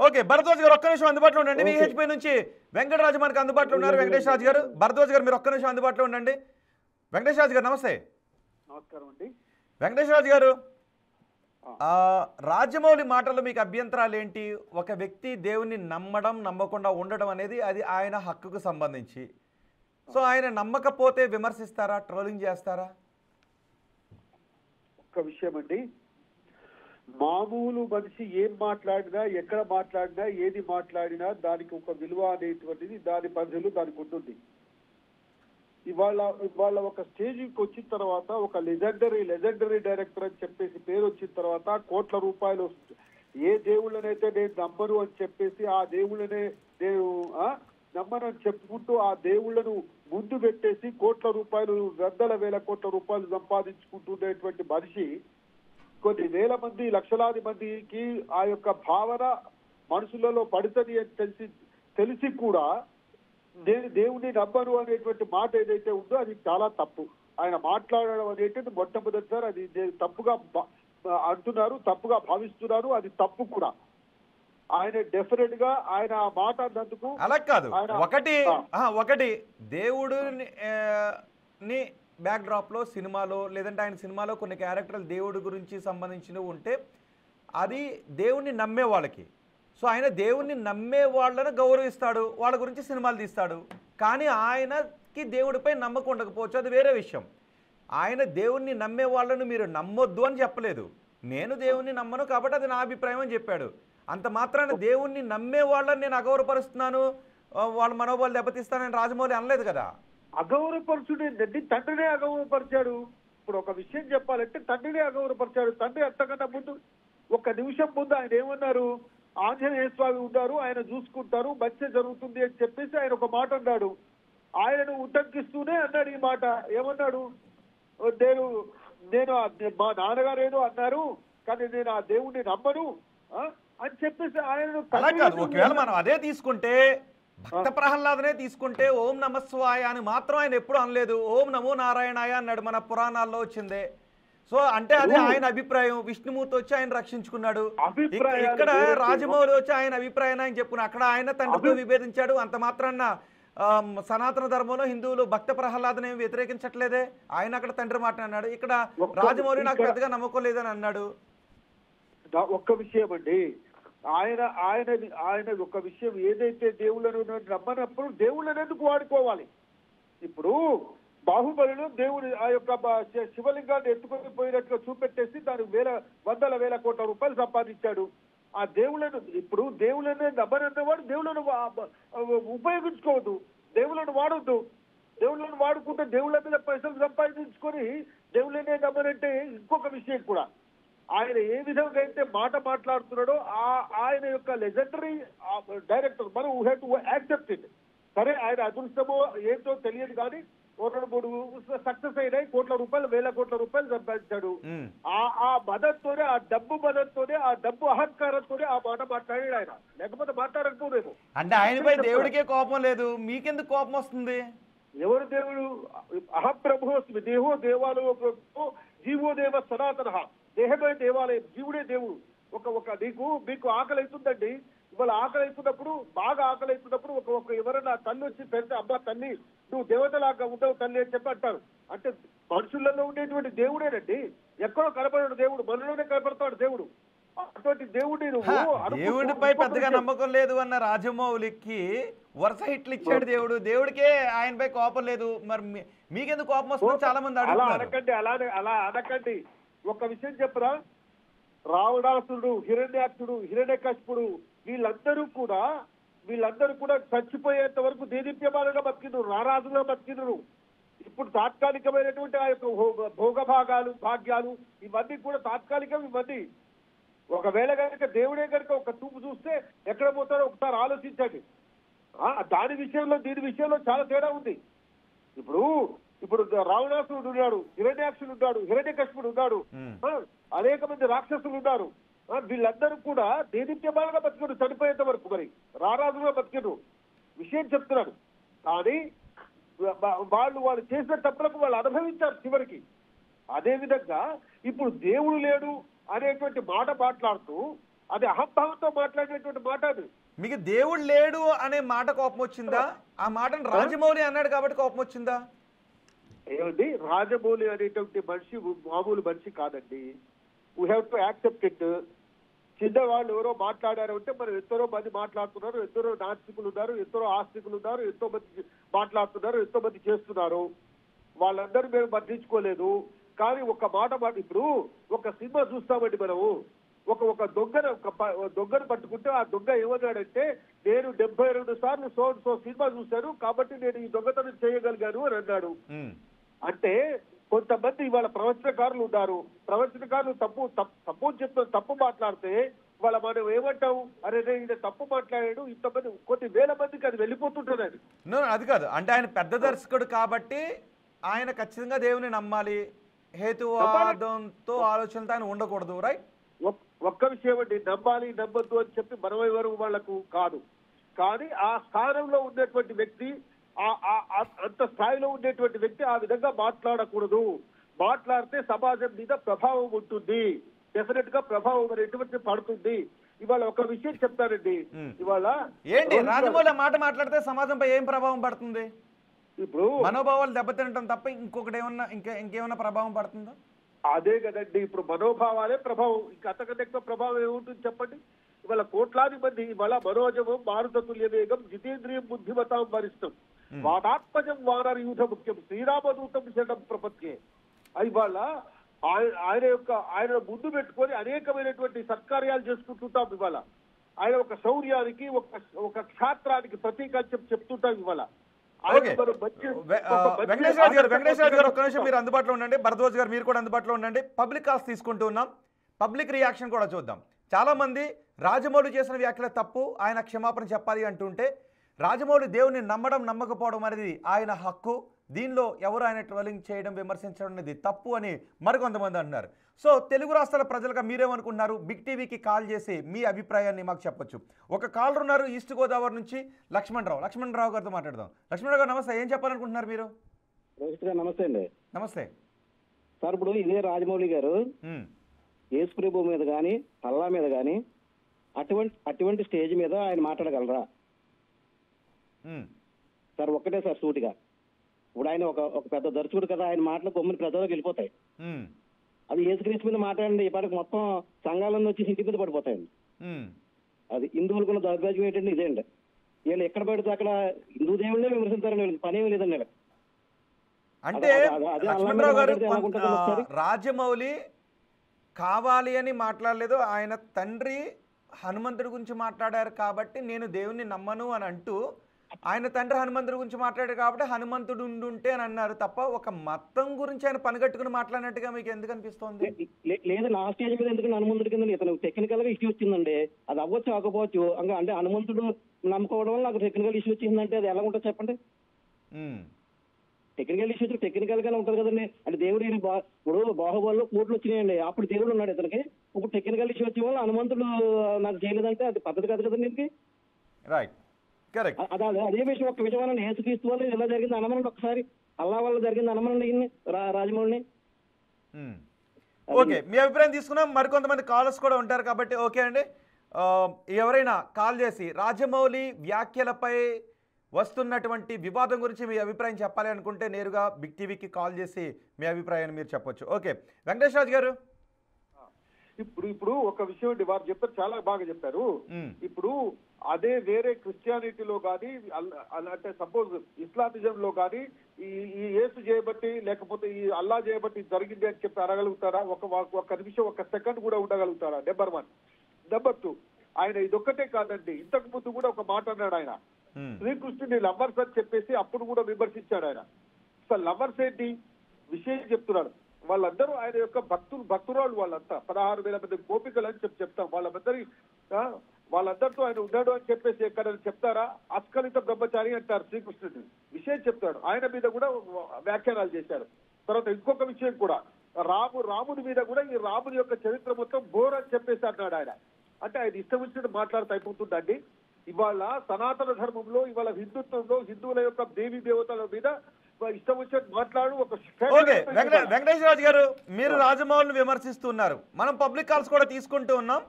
Okay, Bharadwaj గారు ఒక్క నిమిషం అందుబాటులో ఉండండి. ఓకే. విహెచ్పి నుంచి వెంకటరాజు మనకు అందుబాటులో ఉన్నారు. వెంకటేష్ రాజు గారు, భరద్వాజ్ గారు మీరు ఒక్క నిమిషం అందుబాటులో ఉండండి. వెంకటేష్ రాజు గారు నమస్తే. నమస్కారం అండి. వెంకటేష్ రాజు గారు, రాజమౌళి మాటల్లో మీకు అభ్యంతరాలు ఏంటి? ఒక వ్యక్తి దేవుణ్ణి నమ్మడం నమ్మకుండా ఉండడం అనేది అది ఆయన హక్కుకు సంబంధించి. సో ఆయన నమ్మకపోతే విమర్శిస్తారా, ట్రోలింగ్ చేస్తారా? ఒక్క విషయం అండి, మామూలు మనిషి ఏం మాట్లాడినా, ఎక్కడ మాట్లాడినా, ఏది మాట్లాడినా దానికి ఒక విలువ అనేటువంటిది దాని పరిధిలో దానికి ఉంటుంది. ఇవాళ ఒక స్టేజ్కి వచ్చిన తర్వాత ఒక లెజెండరీ డైరెక్టర్ అని చెప్పేసి పేరు వచ్చిన తర్వాత కోట్ల రూపాయలు ఏ దేవుళ్ళనైతే నేను నమ్మను అని చెప్పేసి ఆ దేవుళ్ళనే నేను నమ్మనని చెప్పుకుంటూ ఆ దేవుళ్ళను ముందు పెట్టేసి కోట్ల రూపాయలు, వందల వేల కోట్ల రూపాయలు సంపాదించుకుంటున్నటువంటి మనిషి కొన్ని వేల మంది, లక్షలాది మందికి ఆ యొక్క భావన మనుషులలో పడుతుంది అని తెలిసి కూడా నేను దేవుణ్ణి నమ్మను అనేటువంటి మాట ఏదైతే ఉందో అది చాలా తప్పు. ఆయన మాట్లాడడం అనేటువంటి మొట్టమొదటిసారి అది తప్పుగా అంటున్నారు, తప్పుగా భావిస్తున్నారు. అది తప్పు కూడా. ఆయన డెఫినెట్ గా ఆయన ఆ మాట అన్నందుకు అలా కాదు. ఒకటి దేవుడిని బ్యాక్ డ్రాప్ లో సినిమాలో, లేదంటే ఆయన సినిమాలో కొన్ని క్యారెక్టర్లు దేవుడి గురించి సంబంధించినవి ఉంటే అది దేవుణ్ణి నమ్మే వాళ్ళకి. సో ఆయన దేవుణ్ణి నమ్మే వాళ్ళను గౌరవిస్తాడు, వాళ్ళ గురించి సినిమాలు తీస్తాడు. కానీ ఆయనకి దేవుడిపై నమ్మకం ఉండకపోవచ్చు, అది వేరే విషయం. ఆయన దేవుణ్ణి నమ్మే వాళ్ళను మీరు నమ్మొద్దు అని చెప్పలేదు. నేను దేవుణ్ణి నమ్మను కాబట్టి అది నా అభిప్రాయం అని చెప్పాడు. అంత మాత్రాన దేవుణ్ణి నమ్మే వాళ్ళని నేను అగౌరవపరుస్తున్నాను, వాళ్ళ మనోబలు దెబ్బతీస్తానని రాజమౌళి అనలేదు కదా. అగౌరవపరచుడేంటండి, తండ్రినే అగౌరవపరిచాడు. ఇప్పుడు ఒక విషయం చెప్పాలంటే తండ్రినే అగౌరవపరిచాడు. తండ్రి అంతకన్నా ముందు ఒక నిమిషం ముందు ఆయన ఏమన్నారు, ఆంజనేయ స్వామి ఉన్నారు, ఆయన చూసుకుంటారు, మంచి జరుగుతుంది అని చెప్పేసి ఆయన ఒక మాట అన్నాడు. ఆయనను ఉటంకిస్తూనే అన్నాడు ఈ మాట. ఏమన్నాడు, నేను మా నాన్నగారు ఏదో అన్నారు కానీ నేను ఆ దేవుణ్ణి నమ్మను అని చెప్పేసి ఆయనను. ఒకవేళ మనం అదే తీసుకుంటే, భక్త ప్రహ్లాదనే తీసుకుంటే ఓం నమస్వాయ అని మాత్రం ఆయన ఎప్పుడు అనలేదు, ఓం నమో నారాయణాయ అన్నాడు. మన పురాణాల్లో వచ్చిందే. సో అంటే అదే ఆయన అభిప్రాయం. విష్ణుమూర్తి వచ్చి ఆయన రక్షించుకున్నాడు. ఇక్కడ రాజమౌళి వచ్చి ఆయన అభిప్రాయం ఆయన చెప్పుకున్నాడు. అక్కడ ఆయన తండ్రితో విభేదించాడు. అంత మాత్రాన్న సనాతన ధర్మంలో హిందువులు భక్త ప్రహ్లాదనే వ్యతిరేకించట్లేదే. ఆయన అక్కడ తండ్రి మాట్లాడినాడు, ఇక్కడ రాజమౌళి నాకు పెద్దగా నమ్మకం లేదని అన్నాడు. ఒక్క విషయం అండి, ఆయన ఒక విషయం ఏదైతే దేవుళ్ళను నమ్మనప్పుడు దేవుళ్ళని ఎందుకు వాడుకోవాలి? ఇప్పుడు బాహుబలిలో దేవుడు ఆ యొక్క శివలింగాన్ని ఎత్తుకొని పోయినట్టుగా చూపెట్టేసి దానికి వందల వేల కోట్ల రూపాయలు సంపాదించాడు. ఆ దేవుళ్ళను, ఇప్పుడు దేవుళ్ళనే నమ్మనన్నవాడు దేవుళ్ళను ఉపయోగించుకోవద్దు, దేవుళ్ళను వాడొద్దు. దేవుళ్ళను వాడుకుంటే దేవుళ్ళ మీద పైసలు సంపాదించుకొని దేవుళ్ళనే నమ్మనంటే ఇంకొక విషయం కూడా. ఆయన ఏ విధంగా అయితే మాట మాట్లాడుతున్నాడో ఆయన యొక్క లెజెండరీ డైరెక్టర్ మనం we have to accept it. సరే, ఆయన అదృష్టమో ఏంటో తెలియదు కానీ 2-3 సక్సెస్ అయినాయి, కోట్ల రూపాయలు, వేల కోట్ల రూపాయలు సంపాదించాడు. ఆ మదత్తోనే, ఆ డబ్బు మదత్తోనే, ఆ డబ్బు అహంకారంతోనే ఆ మాట మాట్లాడాడు ఆయన. లేకపోతే మాట్లాడకపోలేదు. అంటే ఆయనపై దేవుడికే కోపం లేదు, మీకెందుకు కోపం వస్తుంది? ఎవరు దేవుడు? అహప్రభోస్మి దేహో దేవాలయో జీవో దేవ సనాతన. దేహమే దేవాలయం, జీవుడే దేవుడు. మీకు ఆకలి అవుతుందండి. ఇవాళ ఆకలి అవుతున్నప్పుడు, బాగా ఆకలి అవుతున్నప్పుడు ఒక ఎవరైనా తల్లి వచ్చి పెద్ద అబ్బా తల్లి నువ్వు దేవతలాగా ఉండవు తల్లి అని చెప్పి అంటారు. అంటే మనుషులలో ఉండేటువంటి దేవుడేనండి. ఎక్కడో కనపడాడు దేవుడు, మనలోనే కనపడతాడు దేవుడు. అటువంటి దేవుడిపై పెద్దగా నమ్మకం లేదు అన్న రాజమౌళికి వరుస హిట్లు ఇచ్చాడు దేవుడు. దేవుడికే ఆయనపై కోపం లేదు, మరి మీకెందుకు కోపం వస్తుంది? చాలా మంది అడగండి. అలా అనకండి. ఒక విషయం చెప్పరా, రావణాసురుడు, హిరణ్యాక్షుడు, హిరణ్యకశిపుడు వీళ్ళందరూ కూడా చచ్చిపోయేంత వరకు దేదీప్యమానంగా బతికినరు, రారాజుగా బతికినరు. ఇప్పుడు తాత్కాలికమైనటువంటి ఆ యొక్క భాగ్యాలు ఇవన్నీ కూడా తాత్కాలికం. ఇవన్నీ ఒకవేళ కనుక దేవుడే కనుక ఒక చూపు చూస్తే ఎక్కడ పోతారో ఒకసారి ఆలోచించండి. దాని విషయంలో దీని విషయంలో చాలా తేడా ఉంది. ఇప్పుడు రావణాసురుడు ఉన్నాడు, హిరణ్యాక్షుడు ఉన్నాడు, హిరణ్యకశిపుడు ఉన్నాడు, అనేక మంది రాక్షసులు ఉన్నారు. వీళ్ళందరూ కూడా దేదీప్యమానంగా బతికిరు చనిపోయేంత వరకు, మరి రారాజుగా బతికిరు. విషయం చెప్తున్నాడు. కానీ వాళ్ళు చేసిన తప్పులకు వాళ్ళు అనుభవించారు చివరికి. అదే విధంగా ఇప్పుడు దేవుడు లేడు అనేటువంటి మాట మాట్లాడుతూ అది అహంభావంతో మాట్లాడేటువంటి మాట అది. మీకు దేవుడు లేడు అనే మాట కోపం వచ్చిందా? ఆ మాటను రాజమౌళి అన్నాడు కాబట్టి కోపం వచ్చిందా? ఏమండి, రాజమౌళి అనేటువంటి మనిషి మామూలు మనిషి కాదండి. We have to accept it. చిన్నవాళ్ళు ఎవరో మాట్లాడారు అంటే మనం ఎంతో మంది మాట్లాడుతున్నారు, ఎందరో నాస్తికులు ఉన్నారు, ఎందరో ఆస్తికులు ఉన్నారు, ఎంతో మంది మాట్లాడుతున్నారు, ఎంతో మంది చేస్తున్నారు. వాళ్ళందరూ మేము పట్టించుకోలేదు. కానీ ఒక మాట ఇప్పుడు ఒక సినిమా చూస్తామండి మనము. ఒక దొంగను పట్టుకుంటే ఆ దొంగ ఏమన్నాడంటే, నేను 72 సార్లు సో సినిమా చూశాను కాబట్టి నేను ఈ దొంగతనం చేయగలిగాను అని అన్నాడు. అంటే కొంతమంది ఇవాళ ప్రవచనకారులు ఉన్నారు. ప్రవచనకారులు తప్పు మాట్లాడితే వాళ్ళ మనం ఏమంటాం, అరే ఈయన తప్పు మాట్లాడాడు, ఇంతమంది కొన్ని వేల మందికి అది వెళ్ళిపోతుంటున్నది. అది కాదు అంటే ఆయన పెద్ద దర్శకుడు కాబట్టి ఆయన ఖచ్చితంగా దేవుని నమ్మాలి, హేతువాదంతో ఆలోచనతో ఆయన ఉండకూడదు, రైట్? ఒక్క విషయం అండి, నమ్మాలి నమ్మద్దు అని చెప్పి మనం ఎవరు వాళ్లకు కాదు. కానీ ఆ స్థానంలో ఉన్నటువంటి వ్యక్తి, అంత స్థాయిలో ఉండేటువంటి వ్యక్తి ఆ విధంగా మాట్లాడకూడదు. మాట్లాడితే సమాజం మీద ప్రభావం ఉంటుంది, డెఫినెట్ గా ప్రభావం అనేటువంటి పడుతుంది. ఇవాళ ఒక విషయం చెప్తానండి. ఇవాళ ఏంటి రాజమౌళి మాట మాట్లాడితే సమాజంపై ఏం ప్రభావం పడుతుంది? ఇప్పుడు మనోభావాలు దెబ్బతినటం తప్ప ఇంకొకటి ఏమన్నా ఇంకేమన్నా ప్రభావం పడుతుందా? అదే కదండి, ఇప్పుడు మనోభావాలే ప్రభావం. ఇంకా అంతకంటే ఎక్కువ ప్రభావం ఏముంటుంది చెప్పండి? ఇవాళ కోట్లాది మంది ఇవాళ మనోజమం మారుతతుల్య వేగం జితేంద్రియం బుద్ధిమతాం వరిష్టం వాటాత్మజం వానరయూథ ముఖ్యం శ్రీరామదూతం శరణం ప్రపత్యే. ఇవాళ ఆయన ముందు పెట్టుకొని అనేకమైనటువంటి సత్కార్యాలు చేసుకుంటుంటాం. ఇవాళ ఆయన ఒక శౌర్యానికి ఒక క్షాత్రానికి ప్రతీక చెప్తుంటాం. ఇవాళ వెంకటేశ్వర గారు ఒక్క నిమిషం మీరు అందుబాటులో ఉండండి. భరద్వాజ్ గారు మీరు కూడా అందుబాటులో ఉండండి. పబ్లిక్ కాల్స్ తీసుకుంటూ ఉన్నాం, పబ్లిక్ రియాక్షన్ కూడా చూద్దాం. చాలా మంది రాజమౌళి చేసిన వ్యాఖ్యల తప్పు, ఆయన క్షమాపణ చెప్పాలి అంటుంటే, రాజమౌళి దేవుని నమ్మడం నమ్మకపోవడం అనేది ఆయన హక్కు, దీనిలో ఎవరు ఆయన ట్రోలింగ్ చేయడం విమర్శించడం అనేది తప్పు అని మరికొంతమంది అంటున్నారు. సో తెలుగు రాష్ట్రాల ప్రజలుగా మీరేమనుకుంటున్నారు? బిగ్ టీవీకి కాల్ చేసి మీ అభిప్రాయాన్ని మాకు చెప్పొచ్చు. ఒక కాలర్ ఉన్నారు ఈస్ట్ గోదావరి నుంచి, లక్ష్మణరావు గారితో మాట్లాడదాం. లక్ష్మణరావు గారు నమస్తే, ఏం చెప్పాలనుకుంటున్నారు మీరు? నమస్తే అండి. నమస్తే సార్. ఇప్పుడు ఇదే రాజమౌళి గారు యేసుప్రభు మీద కానీ అల్లా మీద కానీ అటువంటి స్టేజ్ మీద ఆయన మాట్లాడగలరా సార్? ఒక్కటే సార్ సూటిగా. ఇప్పుడు ఆయన ఒక పెద్ద దర్శకుడు కదా, ఆయన మాటలు కొమ్మని ప్రజలకు వెళ్ళిపోతాయి. అది యేసుక్రీస్తు మీద మాట్లాడండి, ఇప్పటికి మొత్తం సంఘాలన్నీ వచ్చి ఇంటి మీద పడిపోతాయండి. అది హిందువులకున్న దౌర్భాగ్యం ఏంటండి ఇదే అండి. వీళ్ళు ఎక్కడ పడితే అక్కడ హిందూ దేవుళ్ళే విమర్శించారండి, వీళ్ళకి పనేమి లేదండి. అంటే లక్ష్మణరావు గారు రాజమౌళి కావాలి అని మాట్లాడలేదు, ఆయన తండ్రి హనుమంతుడి గురించి మాట్లాడారు కాబట్టి నేను దేవుణ్ణి నమ్మను అని అంటూ, ఆయన తండ్రి హనుమంతుడి గురించి మాట్లాడారు కాబట్టి హనుమంతుడు ఉండుంటే అని అన్నారు తప్ప ఒక మతం గురించి ఆయన పనిగట్టుకుని మాట్లాడినట్టుగా మీకు ఎందుకు అనిపిస్తోంది? లేదు, నా స్టేజ్ మీద ఎందుకంటే హనుమంతుడి కింద ఇతను టెక్నికల్ గా ఇష్యూ వచ్చిందండి. అది అవ్వచ్చు కాకపోవచ్చు. అంటే హనుమంతుడు నమ్ముకోవడం వల్ల నాకు టెక్నికల్ ఇష్యూ వచ్చిందంటే అది ఎలా ఉంటుంది చెప్పండి? టెక్నికల్ ఇష్యూ వచ్చి టెక్నికల్ గానే ఉంటుంది కదండి. అంటే దేవుడు ఇప్పుడు బాహుబలిలో కోట్లు వచ్చినాయండి, అప్పుడు దేవుడు ఉన్నాడు ఇతనికి. ఇప్పుడు టెక్నికల్ ఇష్యూ వచ్చే వల్ల హనుమంతుడు నాకు చేయలేదంటే అది పద్ధతి కాదు కదండి దీనికి. Right, correct. అదే విషయం ఒక్క విషయం వల్ల యేసుక్రీస్తు వల్ల ఇలా జరిగింది అనమనండి, ఒకసారి అల్లా వల్ల జరిగింది అనమనండి రాజమౌళిని. ఓకే, మీ అభిప్రాయం తీసుకున్నాం. మరికొంతమంది కాలర్స్ కూడా ఉంటారు కాబట్టి ఓకే అండి. ఎవరైనా కాల్ చేసి రాజమౌళి వ్యాఖ్యలపై వస్తున్నటువంటి వివాదం గురించి మీ అభిప్రాయం చెప్పాలి అనుకుంటే నేరుగా బిగ్ టీవీకి కాల్ చేసి మీ అభిప్రాయాన్ని మీరు చెప్పొచ్చు. ఓకే, వెంకటేష్ రాజు గారు. ఇప్పుడు ఒక విషయం వారు చెప్పారు, చాలా బాగా చెప్పారు. ఇప్పుడు అదే వేరే క్రిస్టియానిటీలో కానీ అంటే సపోజ్ ఇస్లామిజంలో కానీ ఈ యేసు చేయబట్టి లేకపోతే ఈ అల్లా చేయబట్టి జరిగింది అని చెప్పి అనగలుగుతారా? ఒక నిమిషం, ఒక సెకండ్ కూడా ఉండగలుగుతారా? నెంబర్ 1. నెంబర్ 2, ఆయన ఇదొక్కటే కాదండి, ఇంతకు ముందు కూడా ఒక మాట అన్నాడు ఆయన, శ్రీకృష్ణుని లవర్స్ అని చెప్పేసి అప్పుడు కూడా విమర్శించాడు ఆయన. అసలు లవర్స్ ఏంటి విషయం చెప్తున్నాడు. వాళ్ళందరూ ఆయన యొక్క భక్తురాలు, వాళ్ళంతా 16,000 మంది గోపికలు అని చెప్తాం. వాళ్ళందరితో ఆయన ఉన్నాడు అని చెప్పేసి ఎక్కడ చెప్తారా? అస్ఖలిత బ్రహ్మచారి అంటారు శ్రీకృష్ణుడిని. విషయం చెప్తాడు, ఆయన మీద కూడా వ్యాఖ్యానాలు చేశారు. తర్వాత ఇంకొక విషయం కూడా, రాముడి మీద కూడా ఈ రాముడి యొక్క చరిత్ర మొత్తం బోర్ అని చెప్పేసి అన్నాడు ఆయన. అంటే ఆయన ఇష్టం వచ్చినట్టు మాట్లాడుతూ అయిపోతుందండి. ఇవాళ సనాతన ధర్మంలో, ఇవాళ హిందుత్వంలో హిందువుల యొక్క దేవీ దేవతల మీద ఇష్టం వచ్చినట్టు మాట్లాడు. ఓకే, వెంకటేశ్వర రాజు గారు, మీరు రాజమౌళిని విమర్శిస్తున్నారు, మనం పబ్లిక్ కాల్స్ కూడా తీసుకుంటూ ఉన్నాం.